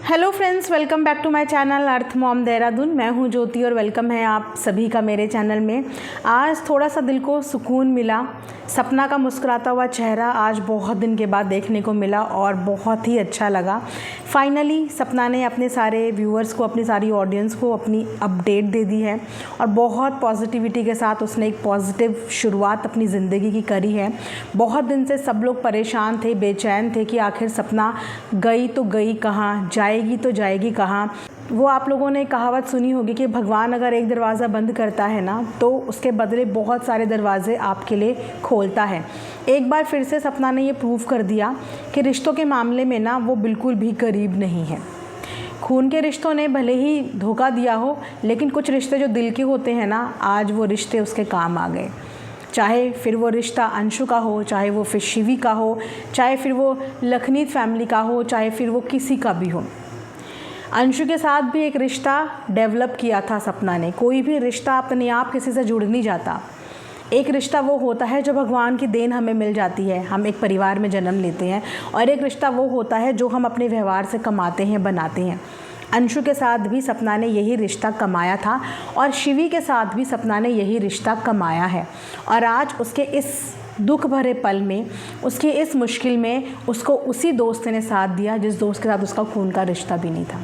Hello friends, welcome back to my channel Earth Mom Dehradun. मैं हूं ज्योति और वेलकम है आप सभी का मेरे चैनल में। आज थोड़ा सा दिल को सुकून मिला। सपना का मुस्कुराता हुआ चेहरा आज बहुत दिन के बाद देखने को मिला और बहुत ही अच्छा लगा। फाइनली सपना ने अपने सारे व्यूअर्स को, अपनी सारी ऑडियंस को अपनी अपडेट दे दी है और बहुत पॉजिटिविटी के साथ उसने एक पॉजिटिव शुरुआत अपनी ज़िंदगी की करी है। बहुत दिन से सब लोग परेशान थे, बेचैन थे कि आखिर सपना गई तो गई कहाँ, जाएगी तो जाएगी कहाँ। वो आप लोगों ने कहावत सुनी होगी कि भगवान अगर एक दरवाज़ा बंद करता है ना तो उसके बदले बहुत सारे दरवाजे आपके लिए खोलता है। एक बार फिर से सपना ने ये प्रूव कर दिया कि रिश्तों के मामले में ना वो बिल्कुल भी करीब नहीं है। खून के रिश्तों ने भले ही धोखा दिया हो, लेकिन कुछ रिश्ते जो दिल के होते हैं ना, आज वो रिश्ते उसके काम आ गए। चाहे फिर वो रिश्ता अंशु का हो, चाहे वो फिर शिवी का हो, चाहे फिर वो लखनीत फैमिली का हो, चाहे फिर वो किसी का भी हो। अंशु के साथ भी एक रिश्ता डेवलप किया था सपना ने। कोई भी रिश्ता अपने आप किसी से जुड़ नहीं जाता। एक रिश्ता वो होता है जो भगवान की देन हमें मिल जाती है, हम एक परिवार में जन्म लेते हैं, और एक रिश्ता वो होता है जो हम अपने व्यवहार से कमाते हैं, बनाते हैं। अंशु के साथ भी सपना ने यही रिश्ता कमाया था और शिवी के साथ भी सपना ने यही रिश्ता कमाया है। और आज उसके इस दुख भरे पल में, उसकी इस मुश्किल में उसको उसी दोस्त ने साथ दिया जिस दोस्त के साथ उसका खून का रिश्ता भी नहीं था।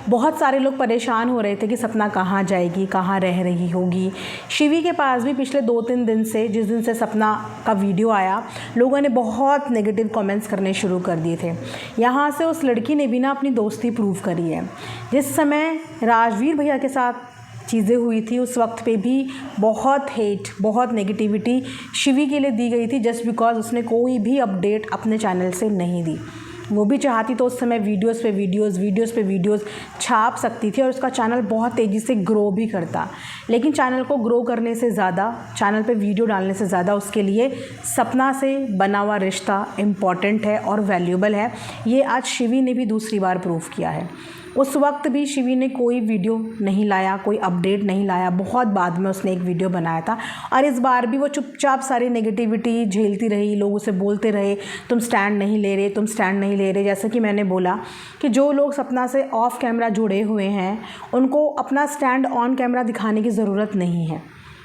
बहुत सारे लोग परेशान हो रहे थे कि सपना कहाँ जाएगी, कहाँ रह रही होगी। शिवी के पास भी पिछले 2-3 दिन से, जिस दिन से सपना का वीडियो आया, लोगों ने बहुत नेगेटिव कमेंट्स करने शुरू कर दिए थे। यहाँ से उस लड़की ने भी ना अपनी दोस्ती प्रूव करी है। जिस समय राजवीर भैया के साथ चीज़ें हुई थी उस वक्त पे भी बहुत हेट, बहुत नेगेटिविटी शिवी के लिए दी गई थी, जस्ट बिकॉज उसने कोई भी अपडेट अपने चैनल से नहीं दी। वो भी चाहती तो उस समय वीडियोस पे वीडियोस छाप सकती थी और उसका चैनल बहुत तेज़ी से ग्रो भी करता। लेकिन चैनल को ग्रो करने से ज़्यादा, चैनल पे वीडियो डालने से ज़्यादा उसके लिए सपना से बना हुआ रिश्ता इम्पॉर्टेंट है और वैल्यूएबल है। ये आज शिवी ने भी दूसरी बार प्रूव किया है। उस वक्त भी शिवी ने कोई वीडियो नहीं लाया, कोई अपडेट नहीं लाया। बहुत बाद में उसने एक वीडियो बनाया था और इस बार भी वो चुपचाप सारी नेगेटिविटी झेलती रही। लोग उसे बोलते रहे, तुम स्टैंड नहीं ले रहे, तुम स्टैंड नहीं ले रहे। जैसे कि मैंने बोला कि जो लोग सपना से ऑफ कैमरा जुड़े हुए हैं उनको अपना स्टैंड ऑन कैमरा दिखाने की ज़रूरत नहीं है,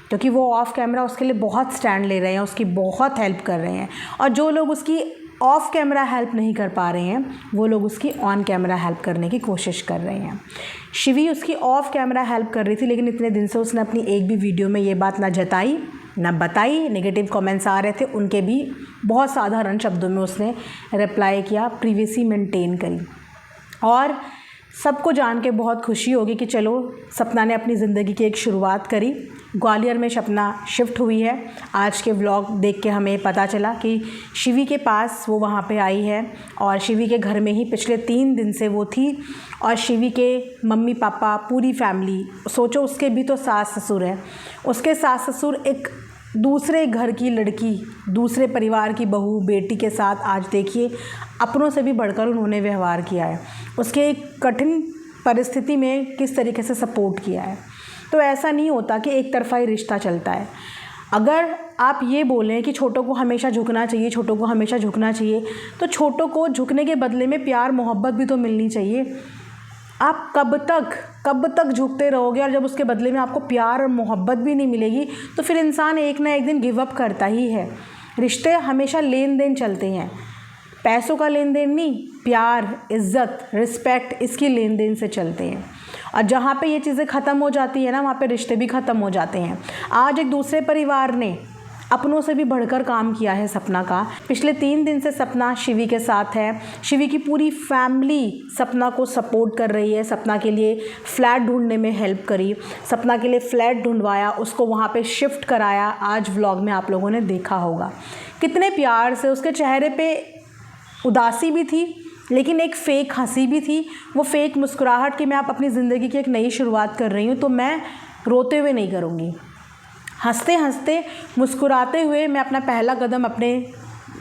क्योंकि वो ऑफ कैमरा उसके लिए बहुत स्टैंड ले रहे हैं, उसकी बहुत हेल्प कर रहे हैं। और जो लोग उसकी ऑफ कैमरा हेल्प नहीं कर पा रहे हैं वो लोग उसकी ऑन कैमरा हेल्प करने की कोशिश कर रहे हैं। शिवी उसकी ऑफ कैमरा हेल्प कर रही थी, लेकिन इतने दिन से उसने अपनी एक भी वीडियो में ये बात ना जताई ना बताई। नेगेटिव कमेंट्स आ रहे थे, उनके भी बहुत साधारण शब्दों में उसने रिप्लाई किया, प्रिवेसी मेंटेन करी। और सबको जान के बहुत खुशी होगी कि चलो सपना ने अपनी ज़िंदगी की एक शुरुआत करी। ग्वालियर में सपना शिफ्ट हुई है। आज के व्लॉग देख के हमें पता चला कि शिवी के पास वो वहाँ पे आई है और शिवी के घर में ही पिछले 3 दिन से वो थी। और शिवी के मम्मी पापा, पूरी फैमिली, सोचो उसके भी तो सास ससुर है, उसके सास ससुर एक दूसरे घर की लड़की, दूसरे परिवार की बहू, बेटी के साथ आज देखिए अपनों से भी बढ़कर उन्होंने व्यवहार किया है। उसके एक कठिन परिस्थिति में किस तरीके से सपोर्ट किया है। तो ऐसा नहीं होता कि एक तरफा ही रिश्ता चलता है। अगर आप ये बोलें कि छोटों को हमेशा झुकना चाहिए, छोटों को हमेशा झुकना चाहिए, तो छोटों को झुकने के बदले में प्यार मोहब्बत भी तो मिलनी चाहिए। आप कब तक झुकते रहोगे और जब उसके बदले में आपको प्यार और मोहब्बत भी नहीं मिलेगी तो फिर इंसान एक ना एक दिन गिव अप करता ही है। रिश्ते हमेशा लेन देन चलते हैं, पैसों का लेन देन नहीं, प्यार, इज़्ज़त, रिस्पेक्ट, इसकी लेन देन से चलते हैं। और जहाँ पे ये चीज़ें ख़त्म हो जाती है ना, वहाँ पे रिश्ते भी ख़त्म हो जाते हैं। आज एक दूसरे परिवार ने अपनों से भी बढ़कर काम किया है सपना का। पिछले 3 दिन से सपना शिवी के साथ है। शिवी की पूरी फैमिली सपना को सपोर्ट कर रही है। सपना के लिए फ़्लैट ढूंढने में हेल्प करी, सपना के लिए फ़्लैट ढूंढवाया, उसको वहाँ पे शिफ्ट कराया। आज व्लॉग में आप लोगों ने देखा होगा कितने प्यार से, उसके चेहरे पे उदासी भी थी लेकिन एक फ़ेक हंसी भी थी। वो फ़ेक मुस्कुराहट कि मैं आप अपनी ज़िंदगी की एक नई शुरुआत कर रही हूँ तो मैं रोते हुए नहीं करूँगी, हंसते हंसते मुस्कुराते हुए मैं अपना पहला कदम अपने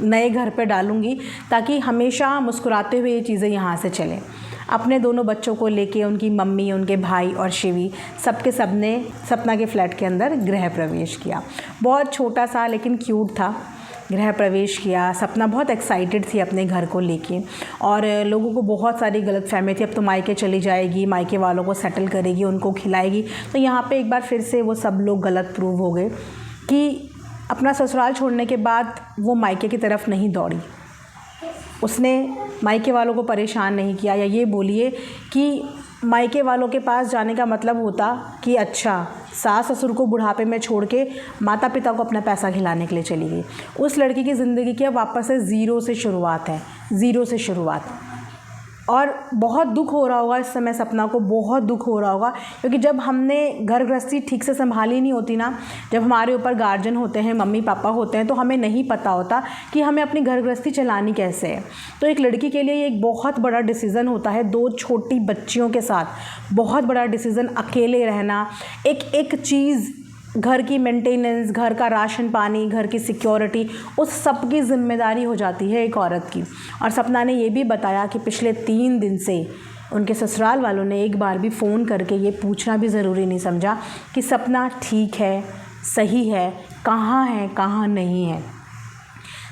नए घर पे डालूँगी, ताकि हमेशा मुस्कुराते हुए ये चीज़ें यहाँ से चलें। अपने दोनों बच्चों को लेके, उनकी मम्मी, उनके भाई और शिवी, सब ने सपना के फ्लैट के अंदर गृह प्रवेश किया। बहुत छोटा सा लेकिन क्यूट था। गृह प्रवेश किया। सपना बहुत एक्साइटेड थी अपने घर को लेके और लोगों को बहुत सारी गलतफहमी थी, अब तो मायके चली जाएगी, मायके वालों को सेटल करेगी, उनको खिलाएगी। तो यहाँ पे एक बार फिर से वो सब लोग गलत प्रूव हो गए कि अपना ससुराल छोड़ने के बाद वो मायके की तरफ नहीं दौड़ी, उसने मायके वालों को परेशान नहीं किया। या ये बोलिए कि मायके वालों के पास जाने का मतलब होता कि अच्छा सास ससुर को बुढ़ापे में छोड़ के माता पिता को अपना पैसा खिलाने के लिए चली गई। उस लड़की की ज़िंदगी की अब वापस से ज़ीरो से शुरुआत है, ज़ीरो से शुरुआत। और बहुत दुख हो रहा होगा इस समय, सपना को बहुत दुख हो रहा होगा, क्योंकि जब हमने घर गृहस्थी ठीक से संभाली नहीं होती ना, जब हमारे ऊपर गार्जियन होते हैं, मम्मी पापा होते हैं, तो हमें नहीं पता होता कि हमें अपनी घर गृहस्थी चलानी कैसे है। तो एक लड़की के लिए ये एक बहुत बड़ा डिसीज़न होता है, 2 छोटी बच्चियों के साथ बहुत बड़ा डिसीज़न, अकेले रहना, एक एक चीज़, घर की मेंटेनेंस, घर का राशन पानी, घर की सिक्योरिटी, उस सब की ज़िम्मेदारी हो जाती है एक औरत की। और सपना ने ये भी बताया कि पिछले 3 दिन से उनके ससुराल वालों ने एक बार भी फ़ोन करके ये पूछना भी ज़रूरी नहीं समझा कि सपना ठीक है, सही है, कहाँ नहीं है।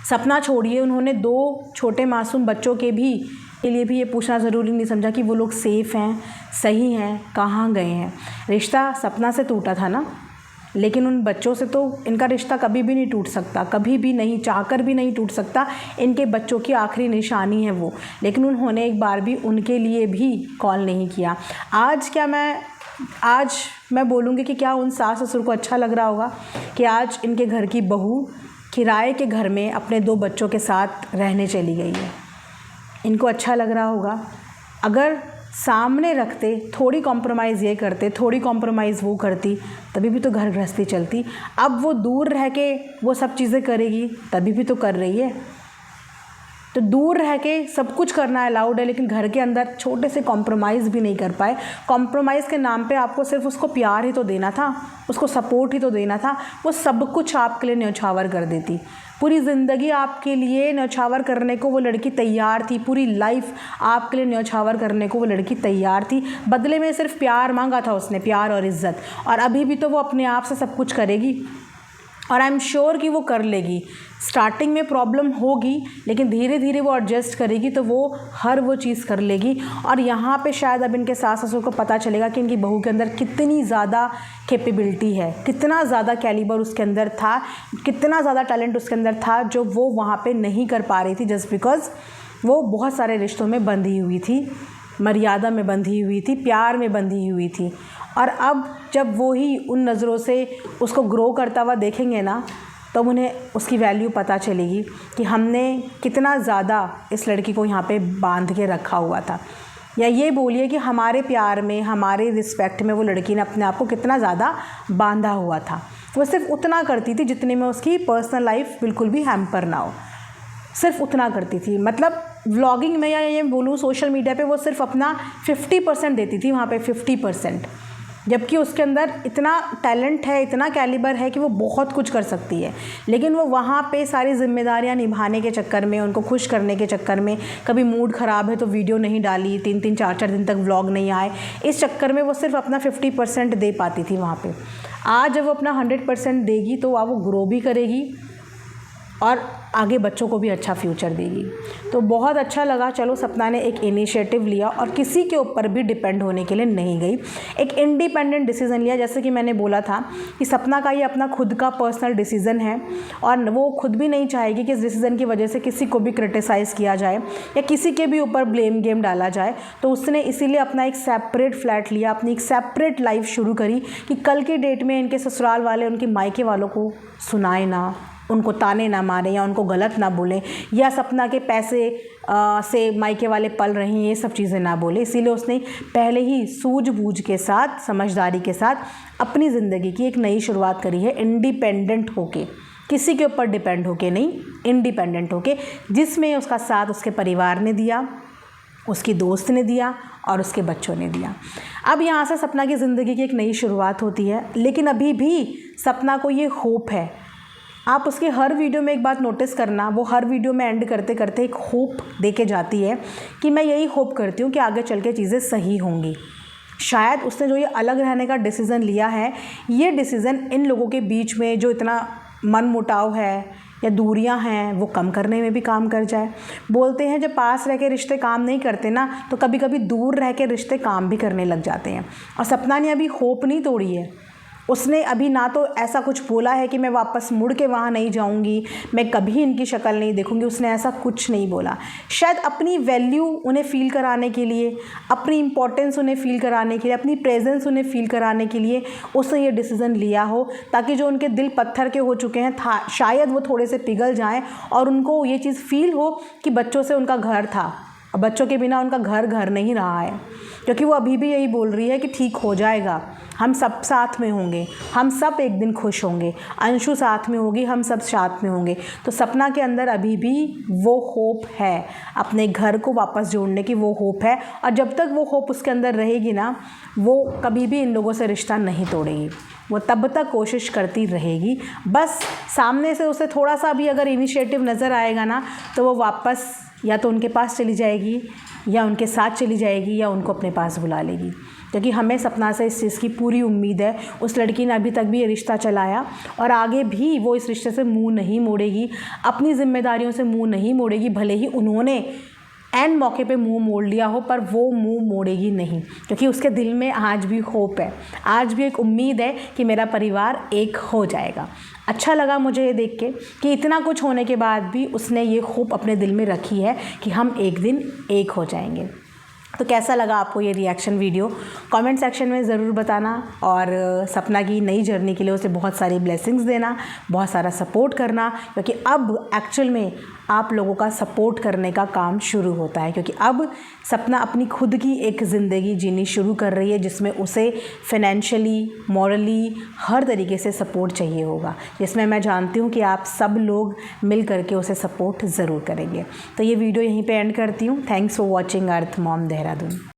सपना छोड़िए, उन्होंने 2 छोटे मासूम बच्चों के लिए भी ये पूछना ज़रूरी नहीं समझा कि वो लोग सेफ़ हैं, सही हैं, कहाँ गए हैं। रिश्ता सपना से टूटा था ना, लेकिन उन बच्चों से तो इनका रिश्ता कभी भी नहीं टूट सकता, कभी भी नहीं, चाहकर भी नहीं टूट सकता। इनके बच्चों की आखिरी निशानी है वो, लेकिन उन्होंने एक बार भी उनके लिए भी कॉल नहीं किया। आज मैं बोलूँगी कि क्या उन सास ससुर को अच्छा लग रहा होगा कि आज इनके घर की बहू किराए के घर में अपने 2 बच्चों के साथ रहने चली गई है। इनको अच्छा लग रहा होगा। अगर सामने रखते, थोड़ी कॉम्प्रोमाइज़ ये करते, थोड़ी कॉम्प्रोमाइज़ वो करती, तभी भी तो घर गृहस्थी चलती। अब वो दूर रह के वो सब चीज़ें करेगी, तभी भी तो कर रही है। तो दूर रह के सब कुछ करना अलाउड है, लेकिन घर के अंदर छोटे से कॉम्प्रोमाइज़ भी नहीं कर पाए। कॉम्प्रोमाइज़ के नाम पे आपको सिर्फ उसको प्यार ही तो देना था, उसको सपोर्ट ही तो देना था, वो सब कुछ आपके लिए न्यौछावर कर देती। पूरी ज़िंदगी आपके लिए न्यौछावर करने को वो लड़की तैयार थी, पूरी लाइफ आपके लिए न्यौछावर करने को वो लड़की तैयार थी। बदले में सिर्फ प्यार मांगा था उसने, प्यार और इज़्ज़त, और अभी भी तो वो अपने आप से सब कुछ करेगी और आई एम श्योर कि वो कर लेगी। स्टार्टिंग में प्रॉब्लम होगी, लेकिन धीरे धीरे वो एडजस्ट करेगी तो वो हर वो चीज़ कर लेगी। और यहाँ पे शायद अब इनके सास ससुर को पता चलेगा कि इनकी बहू के अंदर कितनी ज़्यादा कैपेबिलिटी है, कितना ज़्यादा कैलिबर उसके अंदर था, कितना ज़्यादा टैलेंट उसके अंदर था, जो वो वहाँ पे नहीं कर पा रही थी जस्ट बिकॉज़ वो बहुत सारे रिश्तों में बंधी हुई थी, मर्यादा में बंधी हुई थी, प्यार में बंधी हुई थी। और अब जब वो ही उन नज़रों से उसको ग्रो करता हुआ देखेंगे ना, तो उन्हें उसकी वैल्यू पता चलेगी कि हमने कितना ज़्यादा इस लड़की को यहाँ पे बांध के रखा हुआ था। या ये बोलिए कि हमारे प्यार में, हमारे रिस्पेक्ट में वो लड़की ने अपने आप को कितना ज़्यादा बांधा हुआ था। वो सिर्फ उतना करती थी जितने में उसकी पर्सनल लाइफ बिल्कुल भी हैम्पर ना हो, सिर्फ उतना करती थी। मतलब व्लॉगिंग में या ये बोलूँ सोशल मीडिया पे वो सिर्फ अपना 50% देती थी वहाँ पे, 50%, जबकि उसके अंदर इतना टैलेंट है, इतना कैलिबर है कि वो बहुत कुछ कर सकती है। लेकिन वो वहाँ पे सारी जिम्मेदारियाँ निभाने के चक्कर में, उनको खुश करने के चक्कर में, कभी मूड ख़राब है तो वीडियो नहीं डाली, 3-3 4-4 दिन तक व्लॉग नहीं आए, इस चक्कर में वो सिर्फ अपना 50% दे पाती थी वहाँ पे। आज जब वो अपना 100% देगी तो वो ग्रो भी करेगी और आगे बच्चों को भी अच्छा फ्यूचर देगी। तो बहुत अच्छा लगा, चलो सपना ने एक इनिशिएटिव लिया और किसी के ऊपर भी डिपेंड होने के लिए नहीं गई, एक इंडिपेंडेंट डिसीज़न लिया। जैसे कि मैंने बोला था कि सपना का ये अपना खुद का पर्सनल डिसीज़न है और वो खुद भी नहीं चाहेगी कि इस डिसीज़न की वजह से किसी को भी क्रिटिसाइज़ किया जाए या किसी के भी ऊपर ब्लेम गेम डाला जाए। तो उसने इसीलिए अपना एक सेपरेट फ्लैट लिया, अपनी एक सेपरेट लाइफ शुरू करी कि कल के डेट में इनके ससुराल वाले उनके मायके वालों को सुनाए ना, उनको ताने ना मारें या उनको गलत ना बोलें, या सपना के पैसे से मायके वाले पल रहे हैं, ये सब चीज़ें ना बोले। इसीलिए उसने पहले ही सूझबूझ के साथ, समझदारी के साथ अपनी ज़िंदगी की एक नई शुरुआत करी है, इंडिपेंडेंट होके, किसी के ऊपर डिपेंड होके नहीं, इंडिपेंडेंट होके, जिसमें उसका साथ उसके परिवार ने दिया, उसकी दोस्त ने दिया और उसके बच्चों ने दिया। अब यहाँ से सपना की ज़िंदगी की एक नई शुरुआत होती है, लेकिन अभी भी सपना को ये होप है। आप उसके हर वीडियो में एक बात नोटिस करना, वो हर वीडियो में एंड करते करते एक होप दे के जाती है कि मैं यही होप करती हूँ कि आगे चल के चीज़ें सही होंगी। शायद उसने जो ये अलग रहने का डिसीज़न लिया है, ये डिसीज़न इन लोगों के बीच में जो इतना मनमुटाव है या दूरियां हैं वो कम करने में भी काम कर जाए। बोलते हैं जब पास रह के रिश्ते काम नहीं करते ना तो कभी कभी दूर रह के रिश्ते काम भी करने लग जाते हैं। और सपना ने अभी होप नहीं तोड़ी है। उसने अभी ना तो ऐसा कुछ बोला है कि मैं वापस मुड़ के वहाँ नहीं जाऊँगी, मैं कभी इनकी शक्ल नहीं देखूँगी, उसने ऐसा कुछ नहीं बोला। शायद अपनी वैल्यू उन्हें फ़ील कराने के लिए, अपनी इम्पोर्टेंस उन्हें फ़ील कराने के लिए, अपनी प्रेजेंस उन्हें फ़ील कराने के लिए उसने ये डिसीज़न लिया हो, ताकि जो उनके दिल पत्थर के हो चुके हैं शायद वो थोड़े से पिघल जाएँ और उनको ये चीज़ फ़ील हो कि बच्चों से उनका घर था, अब बच्चों के बिना उनका घर नहीं रहा है। क्योंकि वो अभी भी यही बोल रही है कि ठीक हो जाएगा, हम सब साथ में होंगे, हम सब एक दिन खुश होंगे, अंशु साथ में होगी, हम सब साथ में होंगे। तो सपना के अंदर अभी भी वो होप है, अपने घर को वापस जोड़ने की वो होप है। और जब तक वो होप उसके अंदर रहेगी ना, वो कभी भी इन लोगों से रिश्ता नहीं तोड़ेगी, वो तब तक कोशिश करती रहेगी। बस सामने से उसे थोड़ा सा भी अगर इनिशिएटिव नज़र आएगा ना तो वो वापस या तो उनके पास चली जाएगी या उनके साथ चली जाएगी या उनको अपने पास बुला लेगी। क्योंकि हमें सपना से इस चीज़ की पूरी उम्मीद है। उस लड़की ने अभी तक भी ये रिश्ता चलाया और आगे भी वो इस रिश्ते से मुंह नहीं मोड़ेगी, अपनी जिम्मेदारियों से मुंह नहीं मोड़ेगी। भले ही उन्होंने एन मौके पे मुंह मोड़ लिया हो पर वो मुंह मोड़ेगी नहीं, क्योंकि उसके दिल में आज भी होप है, आज भी एक उम्मीद है कि मेरा परिवार एक हो जाएगा। अच्छा लगा मुझे ये देख के कि इतना कुछ होने के बाद भी उसने ये होप अपने दिल में रखी है कि हम एक दिन एक हो जाएंगे। तो कैसा लगा आपको ये रिएक्शन वीडियो, कमेंट सेक्शन में ज़रूर बताना। और सपना की नई जर्नी के लिए उसे बहुत सारी ब्लेसिंग्स देना, बहुत सारा सपोर्ट करना, क्योंकि अब एक्चुअल में आप लोगों का सपोर्ट करने का काम शुरू होता है। क्योंकि अब सपना अपनी खुद की एक ज़िंदगी जीनी शुरू कर रही है जिसमें उसे फाइनेंशियली, मॉरली, हर तरीके से सपोर्ट चाहिए होगा, जिसमें मैं जानती हूँ कि आप सब लोग मिल करके उसे सपोर्ट ज़रूर करेंगे। तो ये वीडियो यहीं पे एंड करती हूँ। Thanks for watching earth Mom Dehradun.